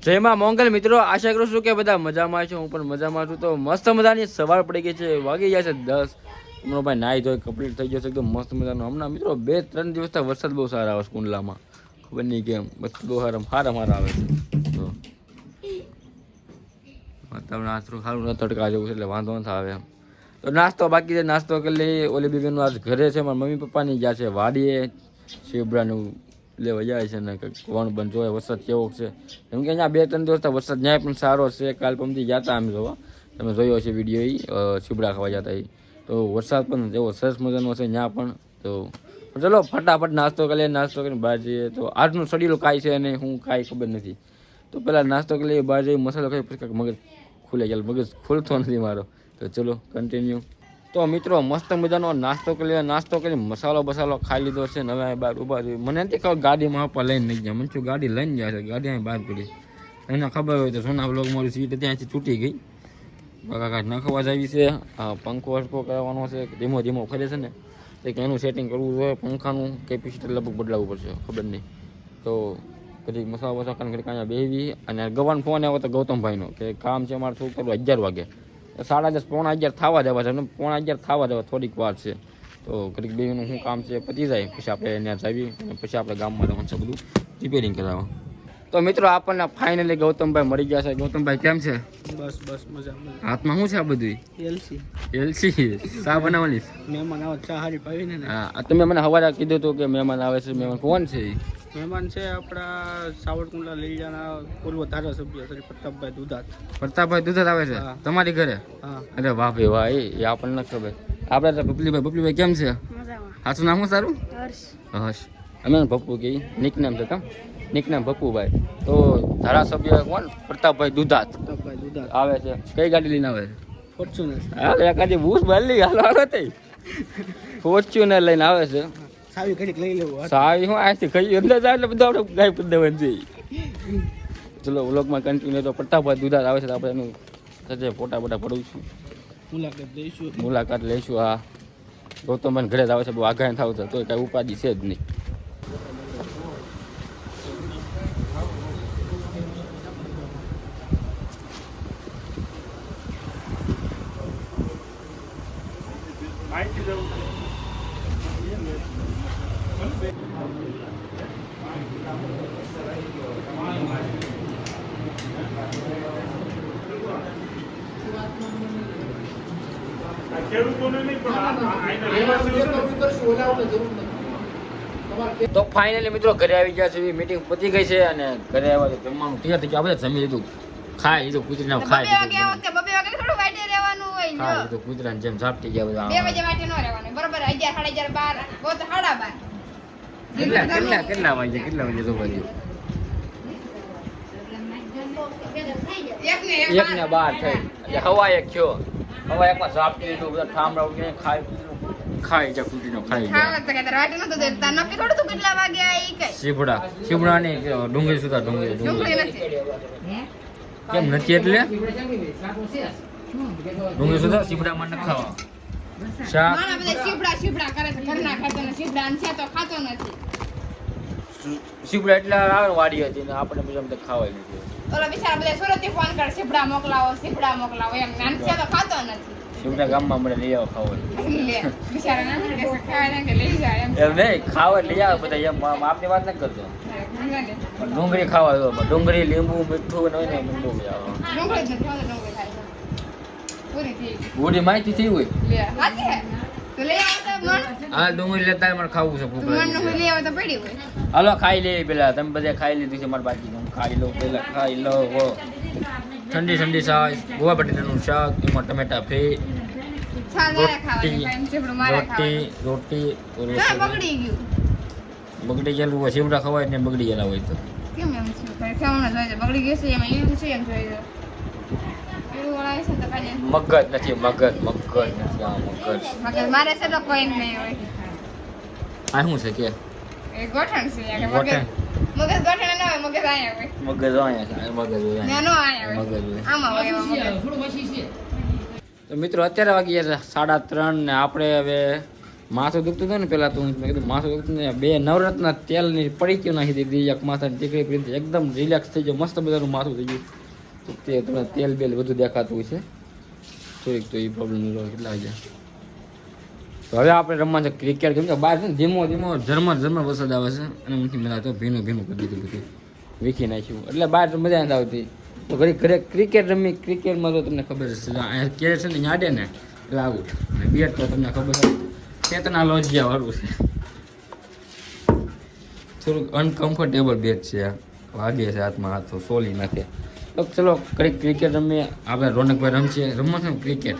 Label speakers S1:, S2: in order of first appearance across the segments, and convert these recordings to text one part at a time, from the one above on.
S1: જય માં મોંગલ મિત્રો, આશા કરું છું કે બધા મજામાં છો. હું પણ મજામાં છું. તો મસ્ત મજાની સવાર પડી ગઈ છે, વાગી ગયા છે 10. હમણાં ભાઈ નાઈ ધોઈ કમ્પ્લીટ થઈ ગયો છે એકદમ મસ્ત મજાનો. હમણાં મિત્રો 2-3 દિવસથી વરસાદ બહુ સારા આવે છે કુંડલામાં, ખબર નહીં કેમ, બસ બહુ સારા આવે છે. તો તમને આ થોડું સારું તડકા જેવું છે એટલે વાંધો નથી આવે એમ. તો નાસ્તો બાકી છે, નાસ્તો કરી લઈ. ઓલી બીબીનું આજ ઘરે છે, મારા મમ્મી પપ્પાની ગયા છે વાડીએ શિવબ્રાનું લેવા જાય છે ને કોણ પણ જોવે વરસાદ કેવો છે. કેમ કે અહીંયા 2-3 દિવસ વરસાદ ન્યાય પણ સારો છે. કાલ પમથી ગયા હતા અમે જોવા, તમે જોયો હશે વિડીયો, શીબડા ખાવા જતા એ. તો વરસાદ પણ એવો સરસ મજાનો છે ત્યાં પણ. તો ચલો ફટાફટ નાસ્તો કરીએ, નાસ્તો કરીને બહાર જઈએ. તો આજનું શેડ્યુલ કાંઈ છે અને હું કાંઈ ખબર નથી. તો પહેલાં નાસ્તો કરી લઈએ, બહાર જઈએ, મસાલો ખાઈ પછી મગજ ખુલે ચાલ, મગજ ખુલતો નથી મારો. તો ચલો કન્ટિન્યુ. તો મિત્રો મસ્ત મજાનો નાસ્તો કરી લે, નાસ્તો કરી મસાલો બસાલો ખાઈ લીધો છે. હવે બહાર ઉભા રહી, મને નથી ખબર ગાડીમાં પપ્પા લઈને નહીં ગયા. મને શું ગાડી લઈને જાય છે, ગાડી અહીં બહાર પડી. એને ખબર હોય તો સોના બ્લોગ મારી સીટ ત્યાંથી તૂટી ગઈ. કાંઈ નખવા આવી છે, પંખો હરકો કરવાનો છે, ધીમો ધીમો ફરે છે ને, કે એનું સેટિંગ કરવું જોઈએ. પંખાનું કેપેસિટર લગભગ બદલાવવું પડશે, ખબર નહીં. તો પછી મસાલો બસાલો ખાને ઘડી અહીંયા બેસી. અને ગવાન ફોન આવ્યો તો ગૌતમભાઈનો કે કામ છે અમારે થોડું કરવું 11 વાગે, 10:30 પોણા 11 થવા જવા છે, પોણા 11 થવા જવા થોડીક વાર છે. તો ઘડીક બેનું શું કામ છે પતી જાય પછી આપણે ત્યાં જાવી અને પછી આપણે ગામમાં જવાનું છે બધું રિપેરિંગ કરાવવા. તો મિત્રો આપણને ફાઇનલી ગૌતમભાઈ મળી ગયા છે. ગૌતમભાઈ કેમ છે?
S2: બસ બસ મજા.
S1: હાથમાં શું છે આ બધું? એલસી ચા બનાવવાની.
S2: મહેમાન આવે ચા હારી પાવીને ને.
S1: હા, તમે મને સવારે કીધું હતું કે મહેમાન આવે છે. મહેમાન કોણ છે?
S2: મહેમાન છે આપણા સાવરકુંડલા લીલિયાના પૂર્વ ધારાસભ્ય શ્રી પ્રતાપભાઈ દુધાત.
S1: પ્રતાપભાઈ દુધાત આવે છે તમારી ઘરે?
S2: હા.
S1: અરે વાહ ભાઈ વાહ, એ આપણને ખબર. આપણે બબલીભાઈ કેમ છે? સાચું નામ શું સારું? હર્ષ. અમે પપ્પુ કહી, નિકનેમ છે કેમ? નિકનેમ પપ્પુભાઈ. તો ધારાસભ્ય કોણ? પ્રતાપભાઈ દુધાત આવે છે. કઈ ગાડી લઈને આવે છે?
S2: ફોર્ચ્યુનર.
S1: હા, એકાદી બૂસ બાલી હાલો તે ફોર્ચ્યુનર લઈને આવે છે.
S2: સાવી ઘડીક લઈ લેવું.
S1: સાવી હું આથી ખાઈ અંદર જાય એટલે બધા આપણે ગાય પદ દેવાની છે. ચલો વ્લોગમાં કન્ટિન્યુ. તો પ્રતાપભાઈ દુધાત આવે છે, આપણે એનું સજે ફોટા પડું છું, મુલાકાત લઈશું. હા, ગૌતમભાઈ ઘરે જ આવે છે, બહુ આગાહી થાવ છે તો કાંઈ ઉપાધિ છે જ નહીં. તો ફાઇનલી મિત્રો ઘરે આવી ગયા છે. મીટિંગ પતી ગઈ છે અને ઘરે આવ્યા જમવાનું તૈયાર થઈ ગયા. આપણે જમી લીધું, ખાઈ લીધું, કૂતરીને ખાઈ લીધું. કૂતરાને જેમ ઝાપટી ગયા બધા. કેટલા વાગે જોવા દે? 1:12 થઈ એટલે હવા 1 થયો. હવા 1 માં ઝાપટી લીધું, બધા ઠામડા ઉઠીને ખાઈ જા કૂતરીનો ખાઈ ગયા. શીબડા ની ડુંગળી સુધા ડુંગળી કેમ નથી? એટલે ડુંગળી સુધા શીબડામાં ન ખાવા. શીબડા એટલે આવે વાડી હતી ને આપણે પછી ખાવાય નથી.
S3: ઓલા બિચારા બધા સુરતથી ફોન કરે શીબડા મોકલાવો એમ. નાનસિયા તો ખાતો નથી.
S1: શીબડા ગામમાં મળે લઈ આવો ખાવા.
S3: લે બિચારા નાનસિયા કે ખાવા કે લઈ જાય એમ.
S1: એમ નહીં, ખાવા લઈ આવે બધા એમ. આપની વાત નથી કરતો. ડુંગળી ખાવા, ડુંગળી લીંબુ મીઠું હોય ને લીંબુ આવે.
S3: ડુંગળી જ નથી, ડુંગળી ખાય પૂરી થઈ ગઈ.
S1: પૂરી માહિતી થઈ હોય
S3: લે હાથી હે તો લઈ આવ તો મન.
S1: હા, ડુંગળી લેતા મને ખાવું છે, ભૂખ લાગી
S3: મન
S1: છે.
S3: લઈ આવ તો પડી હોય.
S1: હાલો ખાઈ લે પેલા. તમે બધા ખાઈ લીધું છે, મારી બાકી હું ખાઈ લઉં પેલા. ખાઈ લો ઠંડી છાશ, ગોવા બટેટાનું શાક, એમાં ટમેટા ફ્રી,
S3: છાલ મારા ખાવાની કાઈ ચીબડું મારા ખાવાનું.
S1: રોટી
S3: બગડી ગયું.
S1: બગડી ગયેલું હોય શીવડા ખવાય ને બગડી ગયેલા હોય તો
S3: કેમ એમ છે? ખાવાનું જોઈએ છે બગડી ગયું છે એમાં એવું છે એમ જોઈએ. એવું વળાય છે તો કાલે
S1: મગજ નથી. આ મગજ
S3: મારે છે તો કોઈ નહીં હોય.
S1: આ શું છે કે
S3: એ ગોઠણ છે યાર.
S1: ગોઠણ?
S3: મગજ ગોઠણ ના હોય, મગજ આયા હોય.
S1: મગજ અહીંયા છે, મગજ હોય
S3: નો આયા હોય.
S1: મગજ હોય.
S3: આમાં હોય એમાં મગજ.
S1: તો મિત્રો અત્યારે વાગી ગયા 3:30 ને આપણે હવે માથું દુખતું હતું ને પેલા તો મેં કીધું માથું દુખતું ને બે નવરત્ન તેલની પડીકીઓ નાખી દીધી એક માથાની ટીકડી પડી એકદમ રિલેક્સ થઈ ગયો મસ્ત બધાનું માથું થઈ ગયું તો તે તમને તેલ બેલ બધું દેખાતું છે થોડીક તો એ પ્રોબ્લેમ કેટલા વાગ્યા તો હવે આપણે રમવા છે ક્રિકેટ કેમ કે બહાર છે ને ધીમો ધીમો ઝરમર વરસાદ આવે છે અને નથી મેળા તો ભીનું કરી દીધું બધું વીખી નાખ્યું એટલે બહાર મજા નથી આવતી તો ઘરે ક્રિકેટ રમી ક્રિકેટમાં તો તમને ખબર છે અહીંયા કેરેટ છે ને યાડે ને એટલે આઉટ અને બેટ તો તમને ખબર છે ચેતના લોજિયા વાળું છે થોડુંક અનકમ્ફર્ટેબલ બેટ છે વાગે છે હાથમાં હાથ સોલી નાખે તો ચલો કંઈક ક્રિકેટ રમીએ આપણે રોનકભાઈ રમશે રમવાનું છે ક્રિકેટ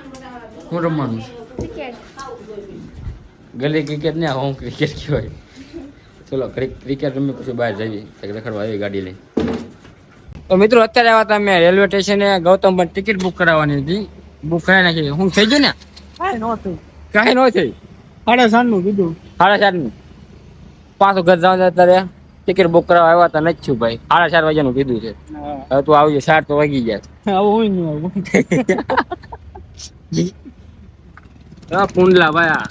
S1: શું રમવાનું છે ગલી ક્રિકેટ ને હોમ ક્રિકેટ કહેવાય ચલો ક્રિકેટ રમી પછી બહાર જઈએ રખડવા આવી ગાડી લઈ તો મિત્રો અત્યારે આવ્યા હતા મેં રેલવે સ્ટેશને ગૌતમ પણ ટિકિટ બુક કરાવવાની હતી બુક કરાવી નાખી હું થઈ ગયું ને કાંઈ ન થઈ
S2: 7:30 કીધું
S1: 7:30 પાછું ઘર જવા અત્યારે ટિકિટ બુક કરાવવા આવ્યા હતા નથી છું ભાઈ 4:30 વાગ્યાનું કીધું છે હવે તું આવી 7 તો વાગી ગયા
S2: આવું નહીં આવું
S1: કુંડલા ભાઈ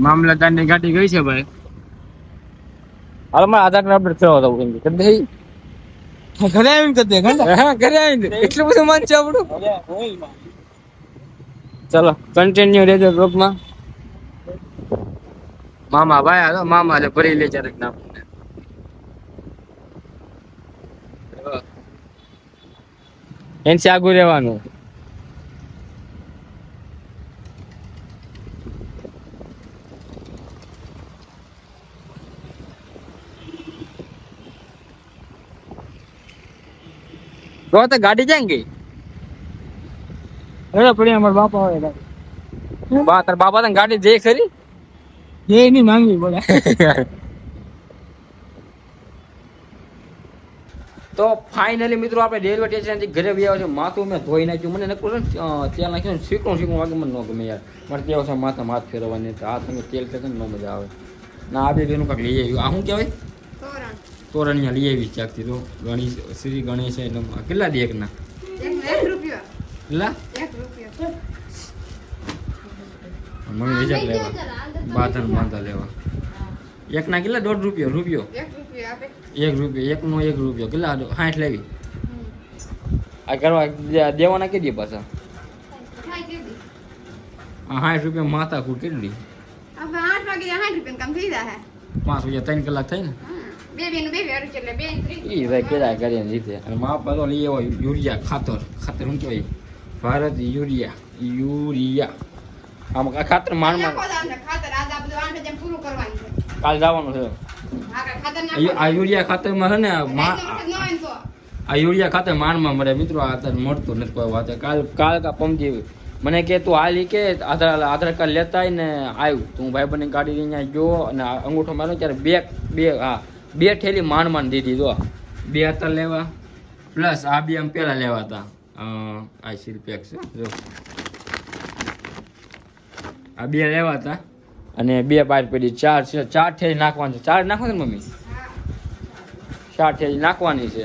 S1: મામલતદારની ગાડી ગઈ છે ભાઈ હાલ મારા આધાર કાર્ડ અપડેટ કરવા દઉં કરી દઈ
S2: ઘરે આવીને કરી દે
S1: હા ઘરે આવીને એટલું બધું માન છે આપણું ચલો કન્ટિન્યુ રહેજો ગ્રુપમાં મામા ભાઈ હાલો મામા એટલે ભરી લે ચારક નામ એનથી આગું રહેવાનું તો ગાડી જાય ગઈ
S2: અરે પડી અમારા બાપા આવે
S1: તાર બાપા તને ગાડી જઈ ખરી
S2: એ નહીં માંગવી બોલા
S1: તો ફાઇનલી મિત્રો આપણે રેલવે સ્ટેશનથી ઘરે બી આવ્યો છે માથું મેં ધોઈ નાખ્યું મને નકરું છે તેલ નાખ્યું શીકણું વાગે મને ન ગમે યાર મારે ત્યાં છે માથા હાથ ફેરવવાની હાથ તમે તેલ ફેરવે ને ન મજા આવે ના આ બે બેનું કાંઈક લઈ આવ્યું આ શું કહેવાય તોરણિયા લઈ આવી ચાકથી તો ગણેશ શ્રી ગણેશ એટલે કેટલા દે એકના કેટલા મમ્મી વિચાર લેવા બાંધા લેવા એકના કેટલા 1.5 રૂપિયો 1 રૂપિયો એકનો 1 રૂપિયો કેટલા 60 લેવી આ કરવા દેવાના કેટલી પાછા 60 રૂપિયા માથા કુટ કેટલી 5 વાગ્યા 3 કલાક થાય ને કેળા કરીને લીધે અને મા પાછો લઈ આવ્યો યુરિયા ખાતર શું કહેવાય ભારત યુરિયા આમ ખાતર માનમાં કાલ જવાનું છે આ યુરિયા ખાતરમાં છે ને આ યુરિયા ખાતર માનમાં મળે મિત્રો આ અત્યારે મળતું નથી કોઈ વાત કાલ કા પમજી મને કે તું હાલ કે આધાર કાર્ડ લેતા ને આવ્યું તો હું ભાઈ બની ગાડી અહીંયા ગયો અને અંગૂઠો માર્યો ત્યારે બે ઠેલી માંડ દીધી જો 2 હતા લેવા પ્લસ આ 2 આમ પેલા લેવા હતા આ શિલ્પેક છે જો આ 2 લેવા હતા અને 2 બહાર પડી 4 ઠેલી નાખવાની છે 4 નાખવાની મમ્મી 4 ઠેલી નાખવાની છે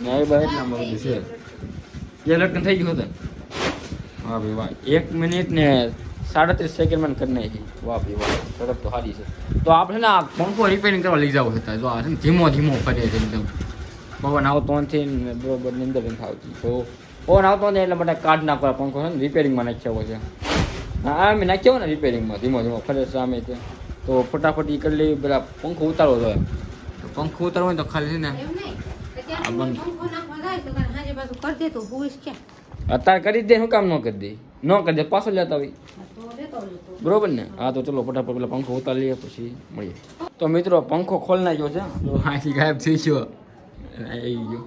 S1: ને એ બહાર એટલા બધું છે એ લટકન થઈ ગયું હતું વાહ ભાઈ વાહ 1 મિનિટ ને 37 સેકન્ડમાં કરી નાખી વાહ ભાઈ વાહ ઝડપ તો સારી છે તો આપણે ને આ પંખો રિપેરિંગ કરવા લઈ જવો હતા જો આ ધીમો ફરે છે એકદમ પવન આવતો નથી ને બરોબર નિંદર નથી આવતી તો પવન આવતો નથી એટલે માટે કાઢ નાખવા પંખો છે ને રિપેરિંગમાં નાખ્યો છે હા મેં નાખ્યો ને રિપેરિંગમાં ધીમો ફરે સામે છે તો ફટાફટ એ કરી લઈ બધા પંખો ઉતારવો જોઈએ તો પંખો ઉતારવો હોય તો ખાલી છે ને અત્યારે કરી દે શું કામ ન કરી દે પાછો લેતા હોય બરોબર ને હા તો ચલો ફટાફટ પેલા પંખો ઉતારી લઈએ પછી મળીએ તો મિત્રો પંખો ખોલ નાખ્યો છે અહીંથી ગાયબ થઈ ગયો આવી ગયો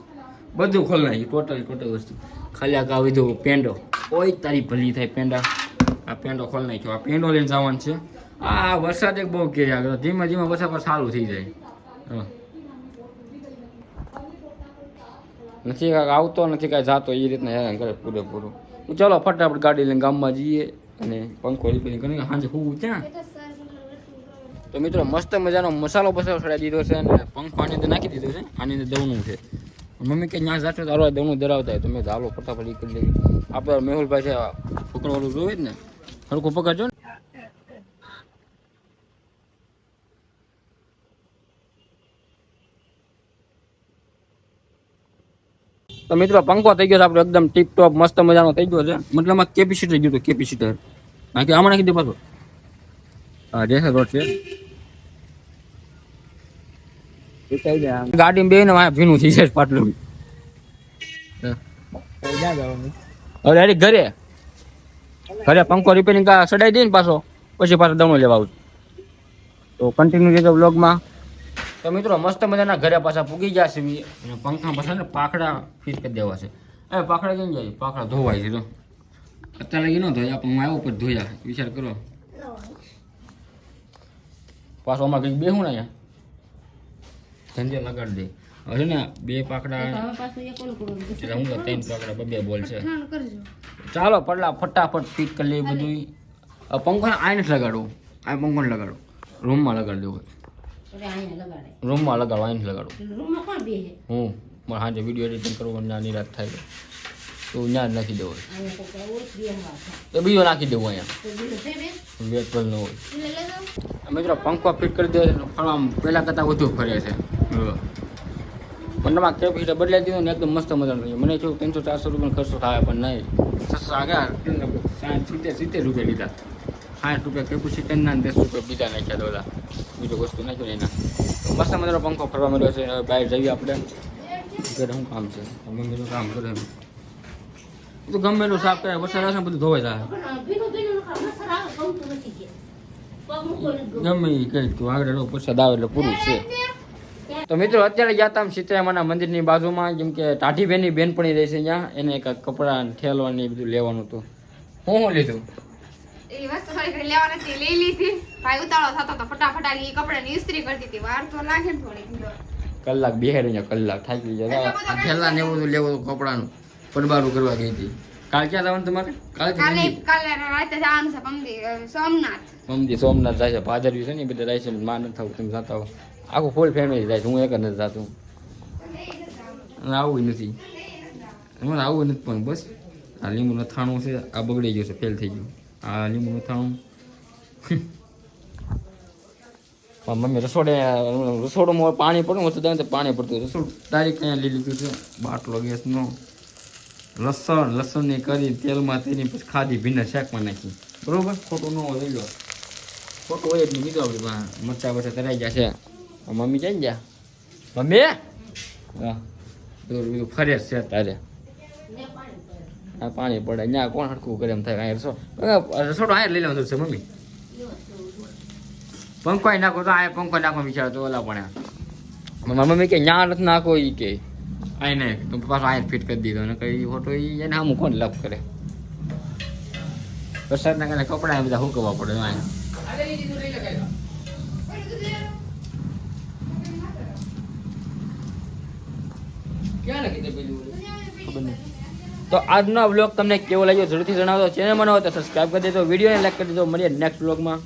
S1: બધું ખોલ નાખ્યું ટોટલ વસ્તુ ખાલી આ કાવી દઉં પેંડો કોઈ તારી ભલી થાય પેંડા આ પેંડો ખોલ નાખ્યો આ પેંડો લઈને જવાનું છે આ વરસાદ એક બહુ કર્યા ધીમે વરસાદ પર સારું થઈ જાય નથી કાંઈ આવતો નથી કાંઈ જાતો એ રીતના હેરાન કરે પૂરેપૂરું ચાલો ફટાફટ ગાડી લઈને ગામમાં જઈએ અને પંખો રિપેરિંગ કરીને સાંજે હું ત્યાં તો મિત્રો મસ્ત મજાનો મસાલો ચડાવી દીધો છે અને પંખો આની અંદર નાખી દીધો છે આની અંદર દવનું છે મમ્મી કે ત્યાં જાતો તારો દવનું ધરાવતા હોય તો મેં ચાલો ફટાફટ એ કરી લેવી આપણે મેહુલભાઈ છે છોકરાવાળું જોવે જ ને હરખું પકડજો ને. તો મિત્રો પંખો થઈ ગયો છે આપણે એકદમ ટીપ ટોપ મસ્ત મજાનો થઈ ગયો છે. મતલબમાં કેપેસિટર ગયું હતું કેપેસિટર. બાકી આમાં નાખી દે પાછો. હા જે રોડ છે ગાડી બે ને ભીનું થઈ જાય પાટલું. હવે ડાયરેક્ટ ઘરે પંખો રિપેરિંગ સડાઈ દે ને પાછો પછી પાછો દમણો લેવા આવું. તો કન્ટિન્યુ રહેજો બ્લોગમાં. તો મિત્રો મસ્ત મજાના ઘરે પાછા પૂગી ગયા છે અને પંખા પાછા ને પાખડા ફિટ કરી દેવા છે. એ પાખડા કેમ જાય? પાખડા ધોવાય છે તો અત્યારે લગી ન ધોયા પણ હું આવ્યો પછી ધોયા. વિચાર કરો પાછો અમારે કંઈક બેહું ને અહીંયા ધંધે લગાડી દે. હવે ને બે પાખડા એટલે હું તો 3 પાખડા 2 બોલ છે. ચાલો પડલા ફટાફટ ફિટ કરી લઈએ બધું. પંખો આઈને જ લગાડવું. આ પંખો ને લગાડો રૂમમાં લગાડી દેવો. રૂમમાં લગાડો આઈને લગાડો. હું મારે સાંજે વિડીયો એડિટિંગ કરવું અને નિરાશ થાય તો ત્યાં જ નાખી દેવો. તો બીજો નાખી દેવો અહીંયા બે પલ ન હોય. મિત્રો પંખો ફિટ કરી દે ફરવા પહેલાં કરતાં વધુ ફરે છે. મનમાં કેપેસિટર બદલાઈ દીધું ને એકદમ મસ્ત મજાનું થયું. મને થયું 300-400 રૂપિયાનો ખર્ચો થાય પણ નહીં 600 આગળ 70 રૂપિયા લીધા. 60 રૂપિયા કેપેસિટરના 10 રૂપિયા બીજા નાખ્યા તો ઓલા બીજો વસ્તુ નાખ્યો ને એના. મસ્ત મજાનો પંખો ફરવા મળ્યો છે. હવે બહાર જઈએ આપણે. ઘરે શું કામ છે? મમ્મીનું કામ કરે એમ તો ગમે એટલું સાફ કરે વરસાદ આવશે ને બધું ધોવાઈ જાય. ગમે એ કઈ તું આગળ વરસાદ આવે એટલે પૂરું છે. તો મિત્રો અત્યારે ગયા હતા સીતારામના મંદિરની બાજુમાં જેમ કે ટાઢીબેનની બેનપણી રહે છે ત્યાં એને એક કપડાં ઠેલવાની બધું લેવાનું હતું. હું લીધું
S3: એ વસ્તુ થોડી ઘણી લેવાની હતી લઈ લીધી. ભાઈ ઉતાળો થતો તો ફટાફટ આ કપડાની ઇસ્ત્રી કરતી હતી. વાર તો લાગે ને થોડી.
S1: કલાક બેહાડી કલાક થાકી ગયા. ઠેલા ને એવું લેવું કપડાનું પડબારું કરવા ગઈ હતી. કાલ ક્યાં જવાનું તમારે?
S3: કાલે રાતે જવાનું છે સોમનાથ.
S1: સોમનાથ જાય છે. ભાદરવી છે ને એ બધા જાય છે. માં નથી થવું તમે જતા હો. આખું ફૂલ ફેમિલી જાય છે. હું એક જ નથી જતું. આવું નથી અમારે આવું નથી પણ બસ આ લીંબુ નથાણું છે આ બગડી ગયું છે ફેલ થઈ ગયું. આ લીંબુ નથાણું મમ્મી રસોડું પાણી પડતું હતું તો પાણી પડતું રસોડું તારીખ અહીંયા લઈ લીધું છે. બાટલો ગેસનો લસણની કરી તેલમાં તેની પછી ખાધી ભીના શાકમાં નાખી. બરોબર ખોટું ન હોય લઈ લો. ખોટું હોય એટલે બીજું આપણે મરચા વચ્ચે તરાઈ ગયા છે. મમ્મી જઈ ગયા મમ્મી હા બધું ફરે છે તારે આ પાણી પડે ત્યાં કોણ હરખું કરે એમ થાય. અહીંયા રસોડું અહીંયા લઈ લેવાનું છે મમ્મી. પંખો નાખો તો આ પંખો નાખવા વિચાર તો ઓલા પણ મમ્મી કે ત્યાં નથી નાખો એ કે આ નહીં તો પાછો અહીંયા ફિટ કરી દીધો ને કઈ ફોટો એને આમ કોણ લપ કરે. વરસાદના કારણે કપડા બધા હુકવવા પડે અહીંયા. તો આજનો બ્લોગ તમને કેવો લાગ્યો જરૂરથી જણાવજો. ચેનલ બનાવો તો સબસ્ક્રાઈબ કરી દેજો. વિડીયોને લાઈક કરી દેજો. મળીએ નેક્સ્ટ બ્લોગમાં.